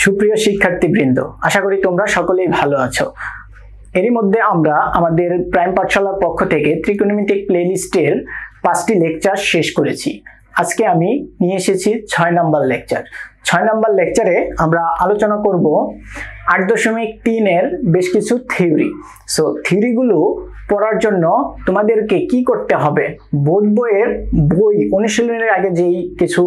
সুপ্রিয় শিক্ষার্থীবৃন্দ, আশা করি তোমরা সকলেই ভালো আছো। এরই মধ্যে আমরা আমাদের প্রাইম পাঠশালার পক্ষ থেকে ত্রিকোণমিতিক প্লেলিস্টের 5টি লেকচার শেষ করেছি। আজকে আমি নিয়ে এসেছি 6 নম্বর লেকচার। 6 নম্বর লেকচারে আমরা আলোচনা করব 8.3 এর বেশ কিছু থিওরি। সো থিওরিগুলো পড়ার জন্য তোমাদেরকে কি করতে হবে, বোর্ড বইয়ের বই অনুশীলনের আগে যেই কিছু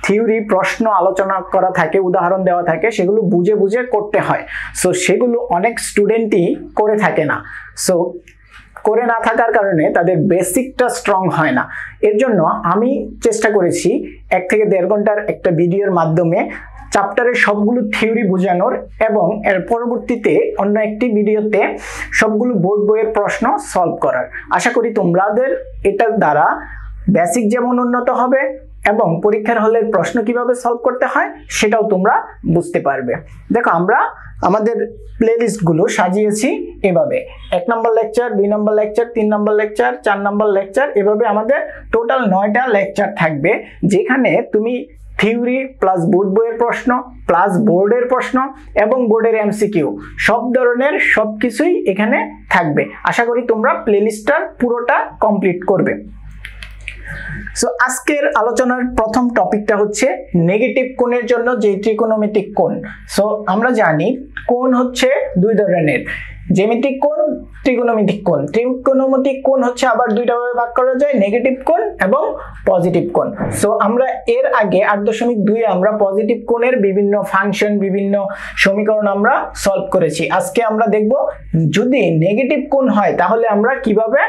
থিওরি প্রশ্ন আলোচনা করা থাকে, উদাহরণ দেওয়া থাকে, সেগুলো বুঝে বুঝে করতে হয়। সো সেগুলো অনেক স্টুডেন্টই করে থাকে না। সো করে না থাকার কারণে তাদের বেসিকটা স্ট্রং হয় না। এর জন্য আমি চেষ্টা করেছি 1 থেকে 1.5 ঘন্টার একটা ভিডিওর মাধ্যমে চ্যাপ্টারের সবগুলো থিওরি বোঝানোর এবং এর পরবর্তীতে অন্য একটি ভিডিওতে সবগুলো বোর্ড বইয়ের প্রশ্ন সলভ করার। আশা করি তোমাদের এটার দ্বারা বেসিক যেমন উন্নত হবে এবং পরীক্ষার হলের প্রশ্ন কিভাবে সলভ করতে হয় সেটাও তোমরা বুঝতে পারবে। দেখো, আমরা আমাদের প্লেলিস্টগুলো সাজিয়েছি এভাবে: 1 নম্বর লেকচার, 2 নম্বর লেকচার, 3 নম্বর লেকচার, 4 নম্বর লেকচার, এভাবে আমাদের টোটাল 9টা লেকচার থাকবে, যেখানে তুমি থিওরি প্লাস বোর্ড বইয়ের প্রশ্ন প্লাস বোর্ডের প্রশ্ন এবং বোর্ডের এমসিকিউ সব ধরনের সবকিছুই এখানে থাকবে। আশা করি তোমরা প্লেলিস্টটা পুরোটা কমপ্লিট করবে। সো আজকের আলোচনার প্রথম টপিকটা হচ্ছে নেগেটিভ কোণের জন্য যে ত্রিকোণমিতিক কোণ। সো আমরা জানি কোণ হচ্ছে দুই ধরনের, জ্যামিতিক কোণ, ত্রিকোণমিতিক কোণ। ত্রিকোণমিতিক কোণ হচ্ছে আবার দুইটা ভাবে ভাগ করা যায়, নেগেটিভ কোণ এবং পজিটিভ কোণ। সো আমরা এর আগে 8.2 আমরা পজিটিভ কোণের বিভিন্ন ফাংশন, বিভিন্ন সমীকরণ আমরা সলভ করেছি। আজকে আমরা দেখব যদি নেগেটিভ কোণ হয় তাহলে আমরা কিভাবে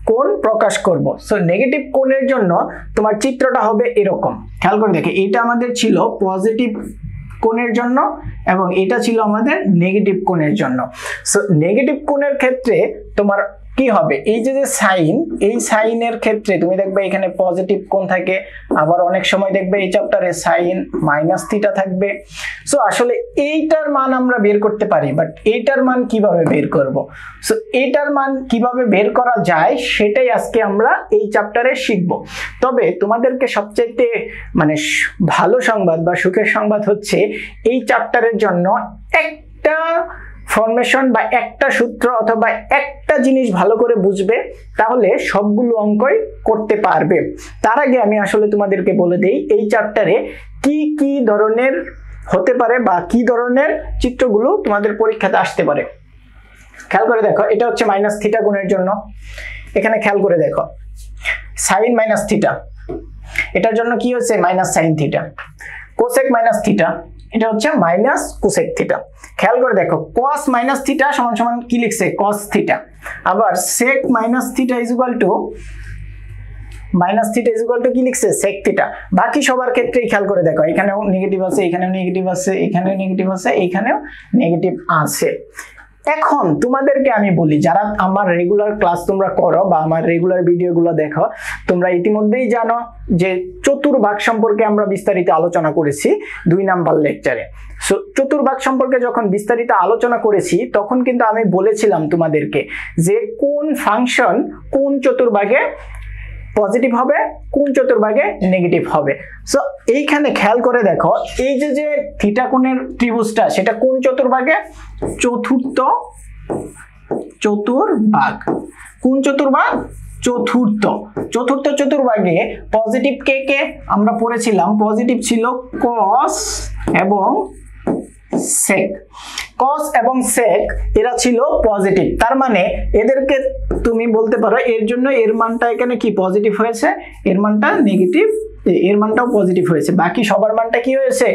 কোণ প্রকাশ করব। সো নেগেটিভ কোণের জন্য তোমার চিত্রটা হবে এরকম। খেয়াল করে দেখো, এইটা আমাদের ছিল পজিটিভ কোণের জন্য এবং এটা ছিল আমাদের নেগেটিভ কোণের জন্য। সো নেগেটিভ কোণের ক্ষেত্রে তোমার কি হবে, এই যে সাইন, এই সাইনের ক্ষেত্রে তুমি দেখবে এখানে পজিটিভ কোণ থাকে, আবার অনেক সময় দেখবে এই চ্যাপ্টারে সাইন -θ থাকবে। সো আসলে এইটার মান আমরা বের করতে পারি, বাট এইটার মান কিভাবে বের করব। সো এইটার মান কিভাবে বের করা যায় সেটাই আজকে আমরা এই চ্যাপ্টারে শিখব। তবে তোমাদেরকে সবচেয়ে ভালো সংবাদ বা সুখের সংবাদ হচ্ছে এই চ্যাপ্টারের জন্য একটা ফরমেশন বা একটা সূত্র অথবা একটা জিনিস ভালো করে বুঝবে, তাহলে সবগুলো অঙ্কই করতে পারবে। তার আগে আমি আসলে তোমাদেরকে বলে দেই এই চ্যাপ্টারে কি কি ধরনের হতে পারে বা কি ধরনের চিত্রগুলো তোমাদের পরীক্ষাতে আসতে পারে। খেয়াল করে দেখো, এটা হচ্ছে -θ কোণের জন্য। এখানে খেয়াল করে দেখো, সাইন -θ, এটার জন্য কি হচ্ছে -sinθ। কোসেক -θ, এটা হচ্ছে -cosec θ। খেয়াল করে দেখো, cos -θ সমান সমান কি লিখছে, cos θ। আবার sec -θ কি লিখছে, sec θ। বাকি সবার ক্ষেত্রেই খেয়াল করে দেখো, এখানেও নেগেটিভ আছে, এখানেও নেগেটিভ আছে, এখানেও নেগেটিভ আছে, এখানেও নেগেটিভ আছে। এখন তোমাদেরকে আমি বলি, যারা আমার রেগুলার ক্লাস তোমরা করো বা আমার রেগুলার ভিডিওগুলো দেখো, তোমরা ইতিমধ্যেই জানো যে চতুর্ভাগ সম্পর্কে আমরা বিস্তারিত আলোচনা করেছি 2 নাম্বার লেকচারে। সো চতুর্ভাগ সম্পর্কে যখন বিস্তারিত আলোচনা করেছি তখন কিন্তু আমি বলেছিলাম তোমাদেরকে যে কোন ফাংশন কোন চতুর্ভাগে পজিটিভ হবে, কোন চতুর্ভাগে নেগেটিভ হবে। সো এইখানে খেয়াল করে দেখো, এই যে থিটা কোণের ত্রিভুজটা, সেটা কোন চতুর্ভাগে, চতুর্থ চতুর্ভাগ। কোন চতুর্ভাগ, চতুর্থ চতুর্ভাগে পজিটিভ কে আমরা পড়েছিলাম, পজিটিভ ছিল cos এবং sec। cos এবং sec এরা ছিল পজিটিভ, তার মানে এদেরকে তুমি বলতে পারো এর জন্য এর মানটা এখানে কি পজিটিভ হয়েছে, এর মানটা নেগেটিভ, এর মানটাও পজিটিভ হয়েছে, বাকি সবার মানটা কি হয়েছে,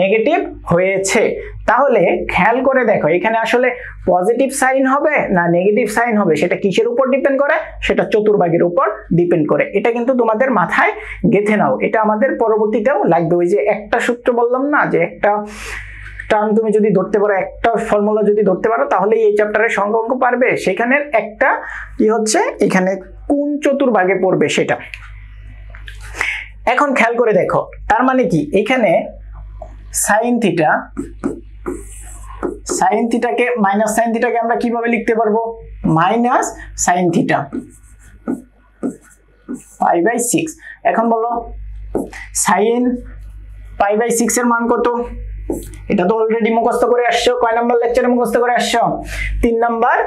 নেগেটিভ হয়েছে। তাহলে খেয়াল করে দেখো, এখানে আসলে পজিটিভ সাইন হবে না নেগেটিভ সাইন হবে সেটা কিসের উপর ডিপেন্ড করে, সেটা চতুর্ভাগের উপর ডিপেন্ড করে। এটা কিন্তু তোমাদের মাথায় গেঁথে নাও, এটা আমাদের পরবর্তীতেও লাগবে। ওই যে একটা সূত্র বললাম না, যে একটা টার্ম তুমি যদি ধরতে পারো, একটা ফর্মুলা যদি ধরতে পারো, তাহলে এই চ্যাপ্টারের সংখ্যা অঙ্ক পারবে। সেখানের একটা কি হচ্ছে, এখানে কোন চতুর্ভাগে পড়বে সেটা। এখন খেয়াল করে দেখো, তার মানে কি, এখানে sin θ, sin θ কে আমরা কিভাবে লিখতে পারবো, -sin θ π/6। এখন বলো sin π/6 এর মান কত, এটা তো অলরেডি মুখস্থ করে আসছো। কয় নাম্বার লেকচারে মুখস্থ করে আসছো? 3 নাম্বার।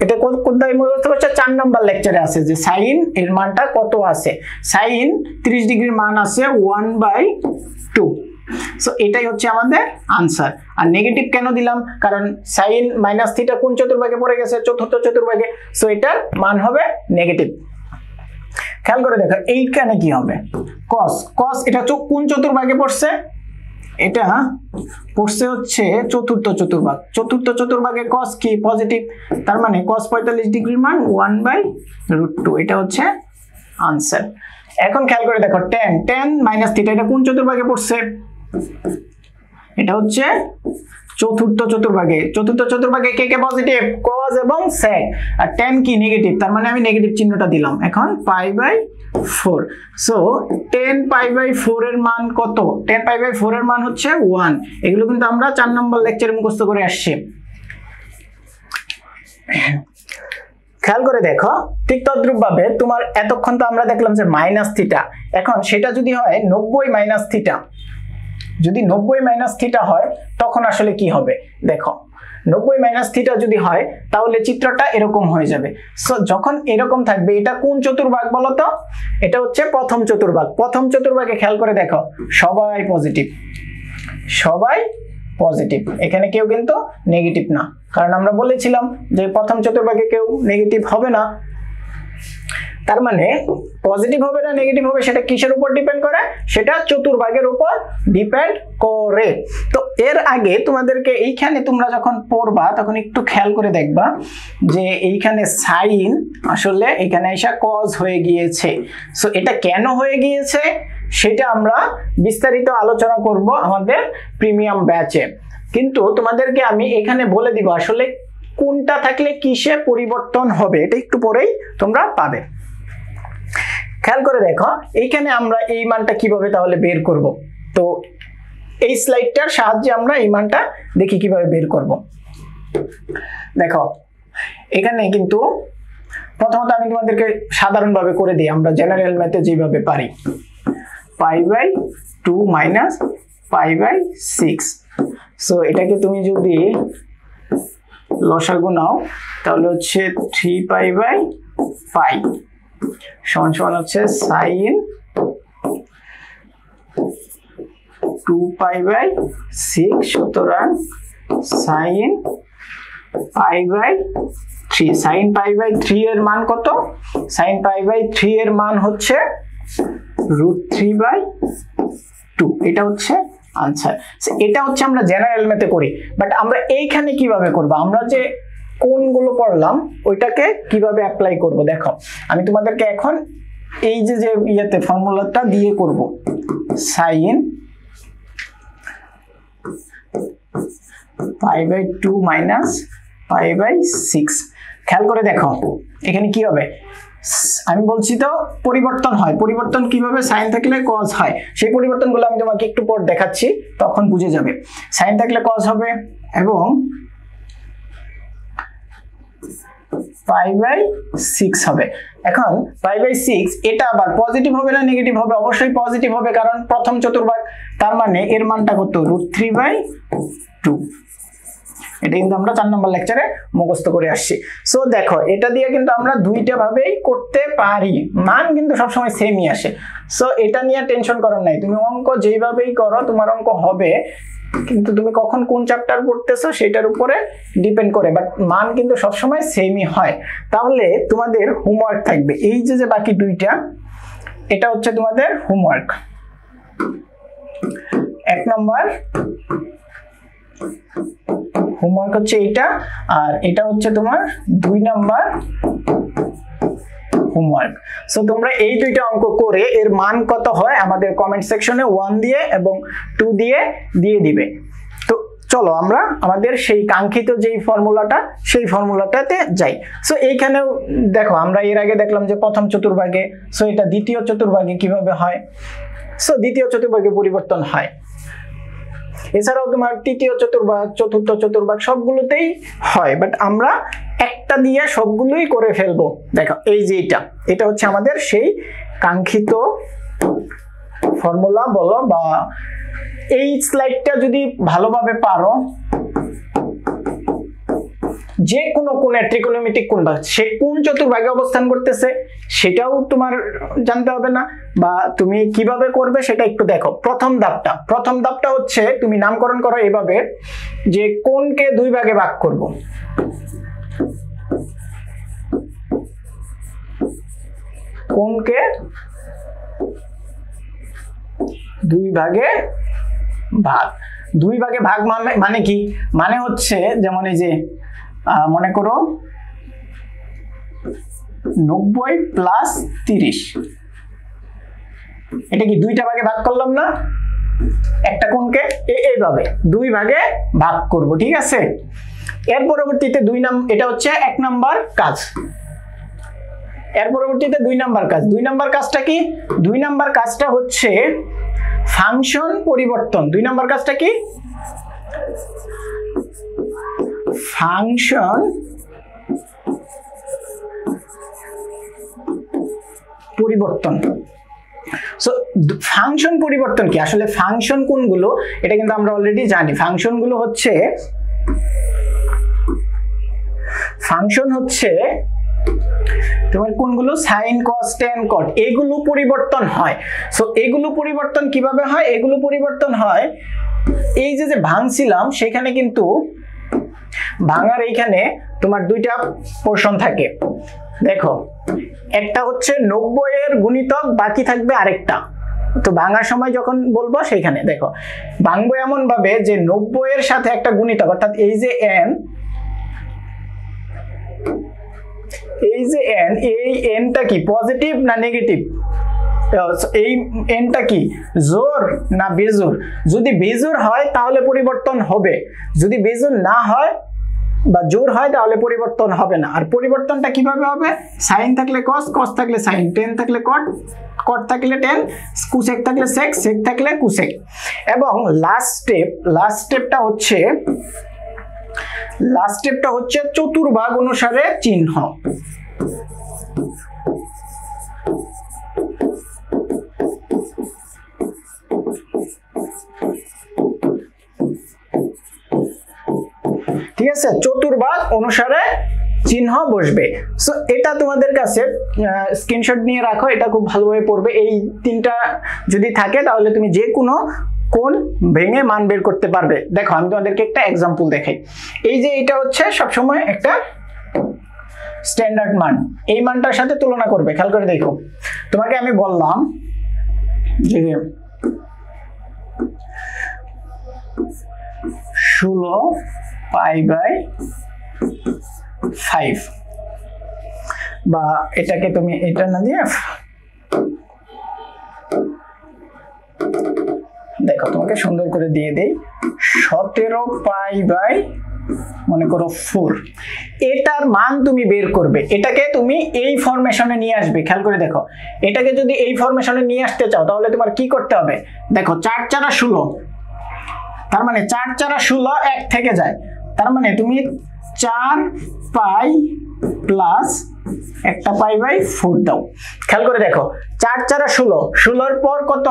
এটা কোথায় মুখস্থ করছো? 4 নাম্বার লেকচারে আছে যে সাইন এর মানটা কত আছে। সাইন 30 ডিগ্রির মান আছে 1/2। সো এটাই হচ্ছে আমাদের আনসার। আর নেগেটিভ কেন দিলাম? কারণ সাইন মাইনাস থিটা কোন চতুর্ভাগে পড়ে গেছে? চতুর্থ চতুর্ভাগে। সো এটার মান হবে নেগেটিভ। খেয়াল করে দেখো এইখানে কি হবে? কস। কস এটা কোন চতুর্ভাগে পড়ছে? এটা পড়ছে হচ্ছে চতুর্থ চতুর্ভাগ। চতুর্থ চতুর্ভাগে কস কি? পজিটিভ। তার মানে কস 45 ডিগ্রির মান 1/√2। এটা হচ্ছে আনসার। এখন খেয়াল করে দেখো tan। tan মাইনাস থিটা এটা কোন চতুর্ভাগে পড়ছে? এটা হচ্ছে চতুর্থ চতুর্ভাগে। চতুর্থ চতুর্ভাগে কে কে পজিটিভ? cos এবং sec। আর tan কি? নেগেটিভ। তার মানে আমি নেগেটিভ চিহ্নটা দিলাম। এখন π/4। সো tan π/4 এর মান কত? tan π/4 এর মান হচ্ছে 1। এগুলো কিন্তু আমরা 4 নম্বর লেকচারে মুখস্থ করে আসছি। খেয়াল করে দেখো ঠিক তদ্রূপ ভাবে তোমার এতক্ষণ তো আমরা দেখলাম যে মাইনাস থিটা। এখন সেটা যদি হয় 90 মাইনাস থিটা, যদি 90 মাইনাস থিটা হয় তখন আসলে কি হবে? দেখো 90 মাইনাস থিটা যদি হয় তাহলে চিত্রটা এরকম হয়ে যাবে। সো যখন এরকম থাকবে এটা কোন চতুর্ভাগ বলো তো? এটা হচ্ছে প্রথম চতুর্ভাগ। প্রথম চতুর্ভাগে খেয়াল করে দেখো সবাই পজিটিভ, সবাই পজিটিভ। এখানে কেউ কিন্তু নেগেটিভ না, কারণ আমরা বলেছিলাম যে প্রথম চতুর্ভাগে কেউ নেগেটিভ হবে না। তার মানে পজিটিভ হবে না নেগেটিভ হবে সেটা কিসের উপর ডিপেন্ড করে? সেটা চতুর্ভাগের উপর ডিপেন্ড করে। তো এর আগে তোমাদেরকে এইখানে তোমরা যখন পড়বা তখন একটু খেয়াল করে দেখবা যে এইখানে সাইন আসলে এখানে এসে কজ হয়ে গিয়েছে। সো এটা কেন হয়ে গিয়েছে সেটা আমরা বিস্তারিত আলোচনা করব আমাদের প্রিমিয়াম ব্যাচে। কিন্তু তোমাদেরকে আমি এখানে বলে দিব আসলে কোনটা থাকলে কিসে পরিবর্তন হবে, এটা একটু পরেই তোমরা পাবে। খেয়াল করে দেখো এইখানে আমরা এই মানটা কিভাবে তাহলে বের করব। তো এই স্লাইডটার সাহায্যে আমরা এই মানটা দেখি কিভাবে বের করব। দেখো এখানে কিন্তু প্রথমত আমি তোমাদেরকে সাধারণভাবে করে দিই, আমরা জেনারেল ম্যাথে যেভাবে পারি। π/2 মাইনাস π/6। সো এটাকে তুমি যদি লসাগু নাও তাহলে হচ্ছে 3π/5 সমান সমান হচ্ছে সাইন 2π/6। সুতরাং সাইন π/3। সাইন π/3 এর মান কত? সাইন π/3 এর মান হচ্ছে √3/2। এটা হচ্ছে আনসার। এটা হচ্ছে আমরা জেনারেল ম্যাথে করি, বাট আমরা এইখানে কিভাবে করব? আমরা যে কোনগুলো পড়লাম ওইটাকে কিভাবে অ্যাপ্লাই করব দেখো। আমি তোমাদেরকে এখন এই যে ইয়েতে ফর্মুলাটা দিয়ে করব। Sine π/2 minus π/6। খেয়াল করে দেখো এখানে কি হবে? আমি বলছি তো পরিবর্তন হয়। পরিবর্তন কিভাবে? সাইন থাকলে কজ হয়। সেই পরিবর্তনগুলো আমি তোমাকে একটু পর দেখাচ্ছি, তখন বুঝে যাবে। সাইন থাকলে কজ হবে এবং π/6 হবে। এখন π/6 এটা আবার পজিটিভ হবে না নেগেটিভ হবে? অবশ্যই পজিটিভ হবে, কারণ প্রথম চতুর্ভাগ। তার মানে এর মানটা কত? √3/2। এটা কিন্তু আমরা 4 নম্বর লেকচারে মুখস্থ করে আসছি। সো দেখো এটা দিয়ে কিন্তু আমরা দুইটা ভাবেই করতে পারি, মান কিন্তু সবসময় সেমই আসে। সো এটা নিয়ে টেনশন করার নাই, তুমি অঙ্ক যেইভাবেই করো তোমার অঙ্ক হবে, কিন্তু তুমি কখন কোন চ্যাপ্টার পড়তেছো সেটার উপরে ডিপেন্ড করে, বাট মান কিন্তু সবসময় সেমই হয়। তাহলে তোমাদের হোমওয়ার্ক থাকবে এই যে বাকি দুইটা, এটা হচ্ছে তোমাদের হোমওয়ার্ক। 1 নম্বর হোমওয়ার্ক হচ্ছে এইটা, আর এটা হচ্ছে তোমার 2 নাম্বার হোমওয়ার্ক। সো তোমরা এই দুইটা অঙ্ক করে এর মান কত হয় আমাদের কমেন্ট সেকশনে 1 দিয়ে এবং 2 দিয়ে দিবে। তো চলো আমরা আমাদের সেই কাঙ্ক্ষিত যেই ফর্মুলাটা সেই ফর্মুলাটাতে যাই। সো এইখানেও দেখো আমরা এর আগে দেখলাম যে প্রথম চতুর্ভাগে, সো এটা দ্বিতীয় চতুর্ভাগে কিভাবে হয়। সো দ্বিতীয় চতুর্ভাগে পরিবর্তন হয়। এছাড়াও তোমার তৃতীয় চতুর্ভাগ, চতুর্থ চতুর্ভাগ সবগুলোতেই হয়, বাট আমরা একটা দিয়ে সবগুলোই করে ফেলবো। দেখো এই যে এটা হচ্ছে আমাদের সেই কাঙ্ক্ষিত ফর্মুলা বলো বা এই স্লাইডটা যদি ভালোভাবে পারো, যে কোনো কোণের ত্রিকোণমিতিক কোণ বা সে কোন চতুর্ভাগে অবস্থান করতেছে সেটাও তোমার জানতে হবে না, বা তুমি কিভাবে করবে সেটা একটু দেখো। প্রথম ধাপটা হচ্ছে তুমি নামকরণ করো এভাবে যে কোণকে দুই ভাগে ভাগ করব। কোণকে দুই ভাগে ভাগ মানে কি, মানে হচ্ছে যেমন এই যে মনে করো 90 প্লাস 30, এটা কি দুইটা ভাগে ভাগ করলাম না, একটা কোণকে এইভাবে দুই ভাগে ভাগ করব, ঠিক আছে। এর পরবর্তীতে এটা হচ্ছে 1 নাম্বার কাজ। এর পরবর্তীতে 2 নাম্বার কাজ। 2 নাম্বার কাজটা কি? 2 নাম্বার কাজটা হচ্ছে ফাংশন পরিবর্তন। 2 নাম্বার কাজটা কি? ফাংশন পরিবর্তন। সো ফাংশন পরিবর্তন কি? আসলে ফাংশন কোনগুলো এটা কিন্তু আমরা অলরেডি জানি। ফাংশন হচ্ছে তোমার কোনগুলো, সাইন, কস, ট্যান, কট, এগুলো পরিবর্তন হয়। সো এগুলো পরিবর্তন কিভাবে হয়? এগুলো পরিবর্তন হয় এই যে ভাঙছিলাম সেখানে কিন্তু ভাঙার এইখানে তোমার দুইটা পোরশন থাকে। দেখো, একটা হচ্ছে 90 এর গুণিতক, বাকি থাকবে আরেকটা। তো ভাঙার সময় যখন বলবো সেইখানে দেখো ভাঙবো এমন ভাবে যে 90 এর সাথে একটা গুণিতক, অর্থাৎ এই যে n, এই nটা কি পজিটিভ না নেগেটিভ? এই nটা কি জোর না বেজোর? যদি বেজোর হয় তাহলে পরিবর্তন হবে, যদি বেজোর না হয় বা জোর হয় তাহলে পরিবর্তন হবে না। আর পরিবর্তনটা কিভাবে হবে? সাইন থাকলে কস, কস থাকলে সাইন, টেন থাকলে কট, কট থাকলে টেন, কুসেক থাকলে সেক, সেক থাকলে কুসেক। এবং লাস্ট স্টেপটা হচ্ছে চতুর্ভাগ অনুসারে চিহ্ন। ঠিক আছে, চতুর্ভাগ অনুসারে চিহ্ন বসবে। সো এটা তোমাদের কাছে স্ক্রিনশট নিয়ে রাখো, এটা খুব ভালোভাবে পড়বে। এই তিনটা যদি থাকে তাহলে তুমি যে কোনো কোণ ভেঙে মান বের করতে পারবে। দেখো আমি তোমাদেরকে একটা এক্সাম্পল দেখাই। এই যে এটা হচ্ছে সবসময় একটা স্ট্যান্ডার্ড মান, এই মানটার সাথে তুলনা করবে। খেয়াল করে দেখো, তোমাকে আমি বললাম যে 16 π/5, বা এটাকে তুমি এটা না দিয়ে দেখো, তোমাকে সুন্দর করে দিয়ে দেই 17 π/, মনে করো 4। এটার মান তুমি বের করবে, এটাকে তুমি এই ফরমেশনে নিয়ে আসবে। খেয়াল করে দেখো, এটাকে যদি এই ফরমেশনে নিয়ে আসতে চাও তাহলে তোমার কি করতে হবে? দেখো 4 × 16, তার মানে 4 × 16 1 থেকে যায়, তার মানে তুমি 4 π প্লাস একটা π/4 দাও। খেয়াল করে দেখো 4 × 16, 16 এর পর কত?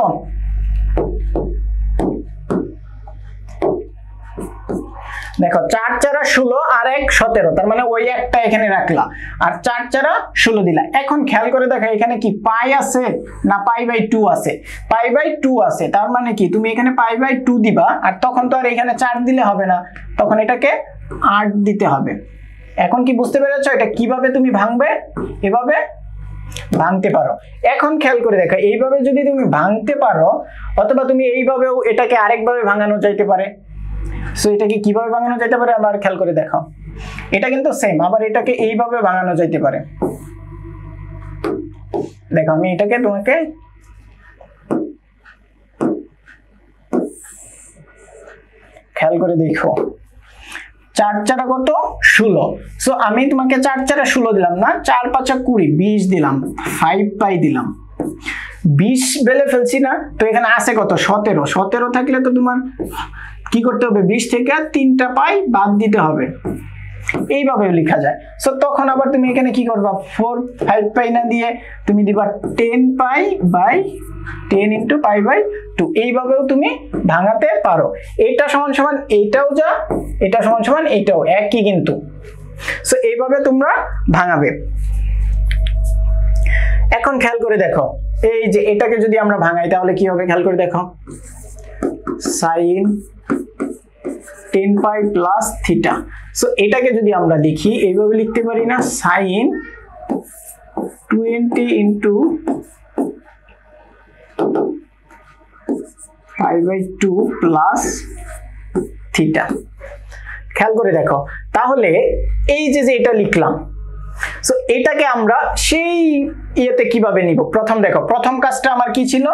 দেখো 4 × 16 আর 1 17, তার মানে ওই একটা এখানে রাখলা আর 4 × 16 দিলা। এখন খেয়াল করে দেখো এখানে কি পাই আছে না π/2 আছে? π/2 আছে, তার মানে কি তুমি এখানে π/2 দিবা, আর তখন তো আর এখানে 4 দিলে হবে না, তখন এটাকে 8 দিতে হবে। এখন কি বুঝতে পেরেছো এটা কিভাবে তুমি ভাঙবে? এভাবে ভাঙতে পারো। এখন খেয়াল করে দেখো, এইভাবে যদি তুমি ভাঙতে পারো, অথবা তুমি এইভাবেও এটাকে আরেকভাবে ভাঙানো যাইতে পারে। সো এটাকে কিভাবে ভাঙানো যেতে পারে আবার খেয়াল করে দেখো, এটা কিন্তু সেম, আবার এটাকে এইভাবে ভাঙানো যেতে পারে। দেখো আমি এটাকে তোমাকে খেয়াল করে দেখো, 4 × 4 কত? 16। সো আমি তোমাকে 4 × 4 16 দিলাম না, 4 × 5 20, 20 দিলাম, 5 π দিলাম, 20 বেলে ফেলছি না। তো এখানে আছে কত? 17। 17 থাকলে তো তোমার কি করতে হবে? 20 থেকে 3টা পাই বাদ দিতে হবে। এইভাবেও লেখা যায়। সো তখন আবার তুমি এখানে কি করবা, 4 5 পাই না দিয়ে তুমি দিবা 10 pi by 10 into pi by 2। এইভাবেও তুমি ভাঙাতে পারো। এটা সমান সমান এইটাও যা, এটা সমান সমান এইটাও একই কিন্তু। সো এইভাবে তোমরা ভাঙাবে। এখন খেয়াল করে দেখো, এই যে এটাকে যদি আমরা ভাঙাই তাহলে কি হবে, খেয়াল করে দেখো, sin 10 পাই প্লাস থিটা। সো এটাকে যদি আমরা লিখি এইভাবে লিখতে পারি না, sin 20 into pi by 2 plus theta. খেয়াল করে দেখো, তাহলে এই যে এটা লিখলাম, সো এটাকে আমরা সেই ইয়েতে কিভাবে নিব। প্রথম দেখো, প্রথম কাজটা আমার কি ছিল,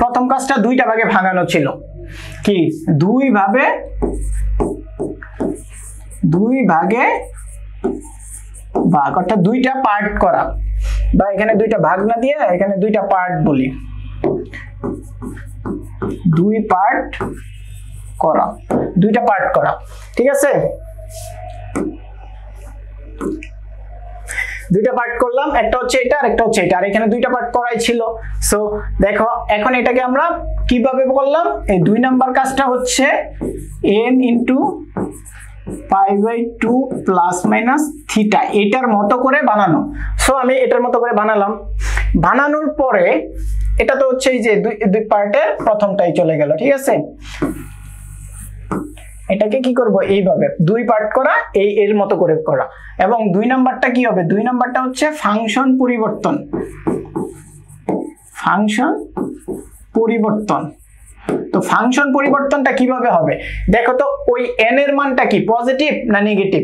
প্রথম কাজটা দুইটা ভাগে ভাঙানো ছিল, কি দুই ভাগে ভাগ, অর্থাৎ দুইটা পার্ট করা, বা এখানে দুইটা ভাগ না দিয়ে এখানে দুইটা পার্ট বলি, দুইটা পার্ট করা, ঠিক আছে। দুইটা পার্ট করলাম, একটা হচ্ছে এটা আর একটা হচ্ছে এটা, আর এখানে দুইটা পার্ট করাই ছিল। সো দেখো এখন এটাকে আমরা কিভাবে করলাম, এই 2 নাম্বার কাজটা হচ্ছে n into pi by 2 plus minus theta, এটার মতো করে বানানো। সো আমি এটার মতো করে বানালাম, বানানোর পরে এটা তো হচ্ছে এই যে দুই পার্টের প্রথমটাই চলে গেল, ঠিক আছে। এটাকে কি করব, এইভাবে দুই পার্ট করা, এর মতো করে করা। এবং 2 নাম্বারটা কি হবে, 2 নাম্বারটা হচ্ছে ফাংশন পরিবর্তন। তো ফাংশন পরিবর্তনটা কিভাবে হবে দেখো তো, ওই n এর মানটা কি পজিটিভ না নেগেটিভ।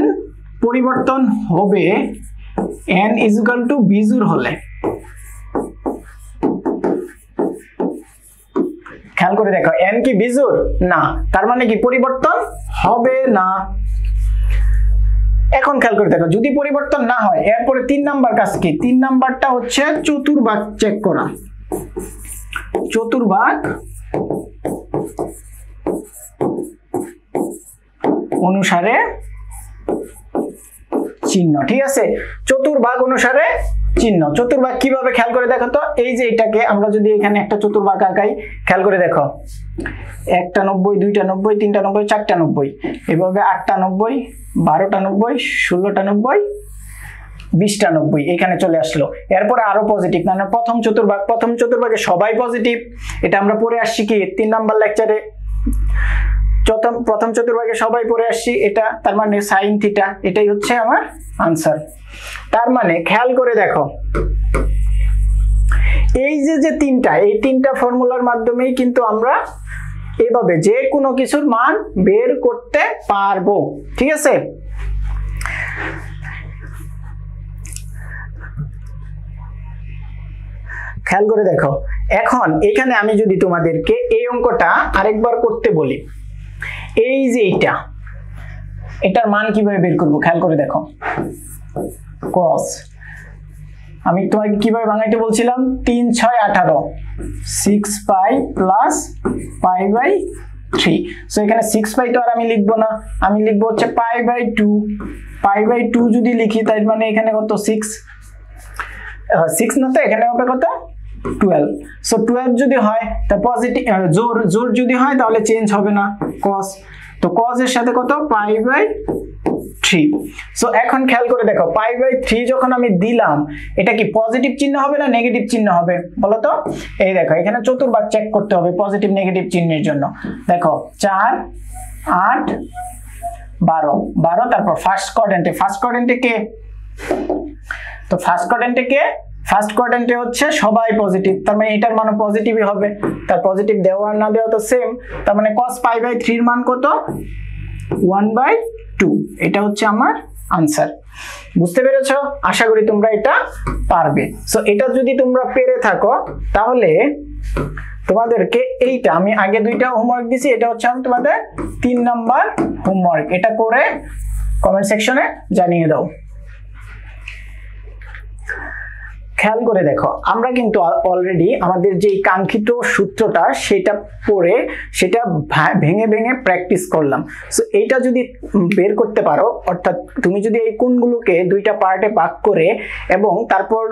n পরিবর্তন হবে n ইজ ইকুয়াল টু বিজোড় হলে। খেয়াল করে দেখো, n কি বিজোড় না, তার মানে কি পরিবর্তন হবে না। এখন খেয়াল করে দেখো, যদি পরিবর্তন না হয় এরপরে 3 নাম্বার কাজ কি, 3 নাম্বারটা হচ্ছে চতুর্ভাগ চেক করা, চতুর্ভাগ অনুসারে চিহ্ন, ঠিক আছে। চতুর্ভাগ অনুসারে চিহ্ন, চতুর্ভাগ কিভাবে খেয়াল করে দেখো তো, এই যে এটাকে আমরা যদি এখানে একটা চতুর্ভাগ আঁকাই, খেয়াল করে দেখো, 1টা 90, 2টা 90, 3টা 90, 4টা 90, এভাবে 8টা 90, 12টা 90, 16টা 90, 20টা 90 এখানে চলে আসলো। এরপরে আরো পজিটিভ, মানে প্রথম চতুর্ভাগে সবাই পজিটিভ, এটা আমরা পড়ে আসছি কি 3 নাম্বার লেকচারে, প্রথম চতুর্ভাগে সবাই পড়ে আসছি এটা, তার মানে সাইন থিটা, এটাই হচ্ছে আমার আনসার। তার মানে খেয়াল করে দেখো, এই যে তিনটা, এই 3টা ফর্মুলার মাধ্যমেই কিন্তু আমরা এভাবে যে কোনো কিছুর মান বের করতে পারবো, ঠিক আছে। খেয়াল করে দেখো, এখন এখানে আমি যদি তোমাদেরকে এই অঙ্কটা আরেকবার করতে বলি, এই যে এটার মান কিভাবে বের করব, খেয়াল করে দেখো, cos, আমি তোমাকে কিভাবে ভাঙাইতে বলছিলাম, 3 6 18, 6 pi plus pi by 3। So এখানে 6 পাই তো আর আমি লিখবো না, আমি লিখবো হচ্ছে পাই বাই 2। পাই বাই 2 যদি লিখি তাই মানে এখানে কত 6 না, তো এখানে হবে কত 12। সো 12 যদি হয় তা পজিটিভ, জোর যদি হয় তাহলে চেঞ্জ হবে না cos, তো cos এর সাথে কত পাই বাই 3। সো এখন খেয়াল করে দেখো, পাই বাই 3 যখন আমি দিলাম, এটা কি পজিটিভ চিহ্ন হবে না নেগেটিভ চিহ্ন হবে বলো তো। এই দেখো এখানে চতুর্ভাগ চেক করতে হবে পজিটিভ নেগেটিভ চিহ্নের জন্য। দেখো 4 8 12, তারপর ফার্স্ট কোয়াড্রেন্টে কে, তো ফার্স্ট কোয়াড্রেন্টে হচ্ছে সবাই পজিটিভ, তার মানে এটার মান পজিটিভই হবে, তার পজিটিভ দেওয়া আর না দেওয়া তো সেম, তার মানে cos পাই বাই 3 এর মান কত 1/2। এটা হচ্ছে আমার আনসার। বুঝতে পেরেছো? আশা করি তোমরা এটা পারবে। সো এটা যদি তোমরা পেরে থাকো তাহলে তোমাদেরকে এইটা আমি আগে 2টা হোমওয়ার্ক দিছি, এটা হচ্ছে আমি তোমাদের 3 নাম্বার হোমওয়ার্ক, এটা করে কমেন্ট সেকশনে জানিয়ে দাও। খেয়াল করে দেখো, আমরা কিন্তু অলরেডি আমাদের যে কাঙ্ক্ষিত সূত্রটা সেটা পড়ে সেটা ভেঙে ভেঙে প্র্যাকটিস করলাম। সো এইটা যদি বের করতে পারো, অর্থাৎ তুমি যদি এই কোণগুলোকে দুইটা পার্টে ভাগ করে এবং তারপর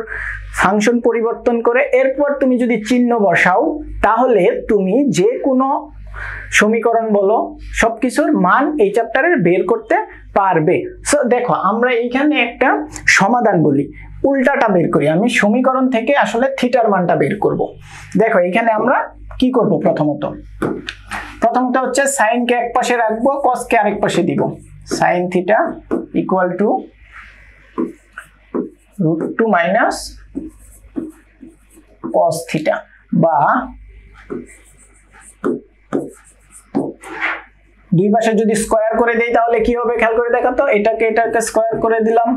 ফাংশন পরিবর্তন করে এরপর তুমি যদি চিহ্ন বসাও, তাহলে তুমি যে কোনো সমীকরণ বলো সবকিছুর মান এই চ্যাপ্টারের বের করতে পারবে। সো দেখো, আমরা এইখানে একটা সমাধান বলি, উল্টাটা বের করি। আমি সমীকরণ থেকে আসলে থিটার মানটা বের করব। দেখো এখানে আমরা কি করব, প্রথমত হচ্ছে সাইন কে এক পাশে রাখবো, কস কে আরেক পাশে দিব। Sine theta equal to √2 minus cos theta, বা দুই পাশে যদি স্কয়ার করে দেই তাহলে কি হবে খেয়াল করে দেখো তো। এটাকে স্কয়ার করে দিলাম,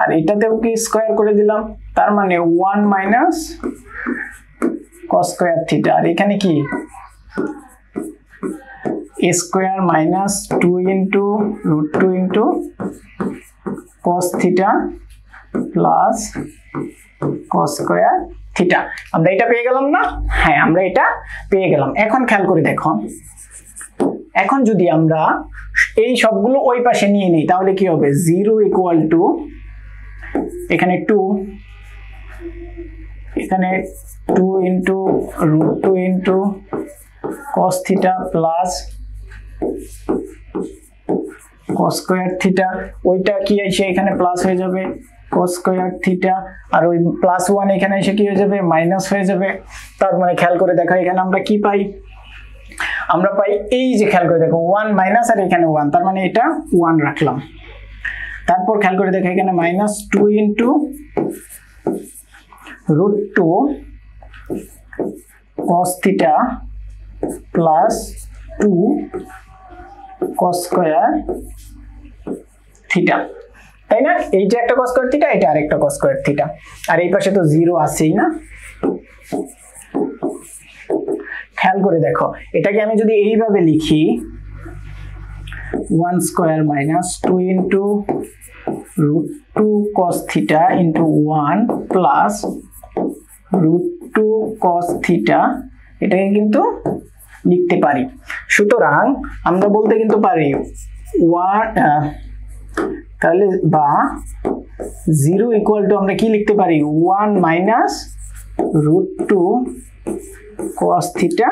আর এটাতেও কি স্কয়ার করে দিলাম, তার মানে 1 মাইনাস কস স্কয়ার থিটা। আর এখানে কি a square minus 2 into √2 into cos theta plus cos square theta. আমরা এটা পেয়ে গেলাম না? হ্যাঁ, আমরা এটা পেয়ে গেলাম। এখন খেয়াল করে দেখো, এখন যদি আমরা এই সবগুলো ওই পাশে নিয়ে নিই তাহলে কি হবে, 0 ইকুয়াল টু এখানে 2, এখানে 2 into √2 into cos theta plus cos square theta. ওইটা কি এসে এখানে প্লাস হয়ে যাবে কস স্কয়ার থিটা, আর ওই +1 এখানে এসে কি হয়ে যাবে, মাইনাস হয়ে যাবে। তার মানে খেয়াল করে দেখো এখানে আমরা কি পাই, আমরা পাই এই যে খেয়াল করে দেখো 1 মাইনাস আর এখানে 1, তার মানে এটা 1 রাখলাম। তারপর খেয়াল করে দেখো এখানে -2 into √2 cos theta plus 2 cos square theta, তাই না? এইটা একটা cos স্কয়ার থিটা, এটা আরেকটা cos স্কয়ার থিটা, আর এই পাশে তো 0 আছেই না। খেয়াল করে দেখো, এটাকে আমি যদি এইভাবে লিখি 1 square minus 2 into √2 cos theta into 1 plus √2 cos theta, এটাকে কিন্তু লিখতে পারি। সুতরাং আমরা বলতে কিন্তু পারি তাহলে বা 0 ইকুয়াল টু আমরা কি লিখতে পারি, 1 minus √2 cos theta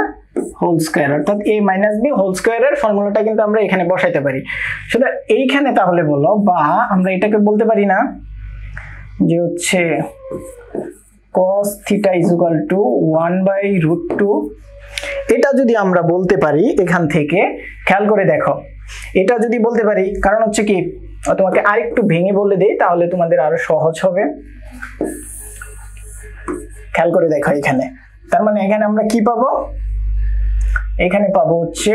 whole square, অর্থাৎ a মাইনাস b হোল স্কয়ারের ফর্মুলাটা কিন্তু আমরা এখানে বসাইতে পারি। সুতরাং এইখানে তাহলে বলো, বা আমরা এটাকে বলতে পারি না যে হচ্ছে cos theta is equal to 1/√2। এটা যদি আমরা বলতে পারি এখান থেকে, খেয়াল করে দেখো, এটা যদি বলতে পারি, কারণ হচ্ছে কি, তোমাকে আরেকটু ভেঙে বলে দেই তাহলে তোমাদের আরো সহজ হবে। খেয়াল করে দেখো এখানে, তার মানে এখানে আমরা কি পাবো, এখানে পাবো হচ্ছে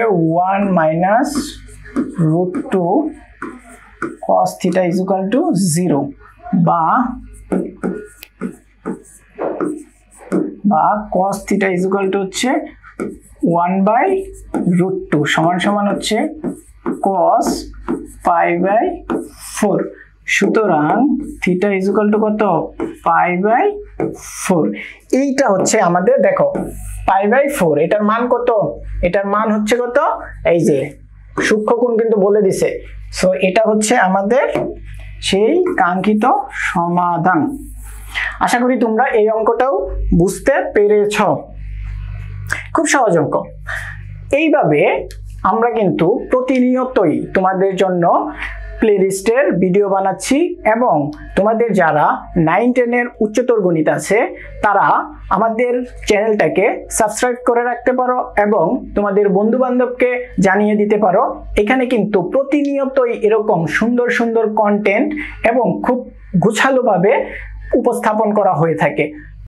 1 minus √2 cos theta is equal to 0, বা cos theta is equal to হচ্ছে 1/√2 সমান সমান হচ্ছে cos π/4। সুতরাং থিটা ইজ ইকুয়াল টু কত, π/4। এইটা হচ্ছে আমাদের, দেখো π/4, এটার মান কত, এটার মান হচ্ছে কত, এই যে সূক্ষ্মকোণ কিন্তু বলে দিছে। সো এটা হচ্ছে আমাদের সেই কাঙ্ক্ষিত সমাধান। আশা করি তোমরা এই অঙ্কটাও বুঝতে পেরেছ। খুব সহজ অঙ্ক। এইভাবে আমরা কিন্তু প্রতিনিয়তই তোমাদের জন্য প্লেলিস্টের ভিডিও বানাচ্ছি, এবং তোমাদের যারা 9-10 এর উচ্চতর গণিত আছে তারা আমাদের চ্যানেলটাকে সাবস্ক্রাইব করে রাখতে পারো এবং তোমাদের বন্ধু বান্ধবকে জানিয়ে দিতে পারো। এখানে কিন্তু প্রতিনিয়তই এরকম সুন্দর সুন্দর কন্টেন্ট এবং খুব গোছালোভাবে উপস্থাপন করা হয়ে থাকে।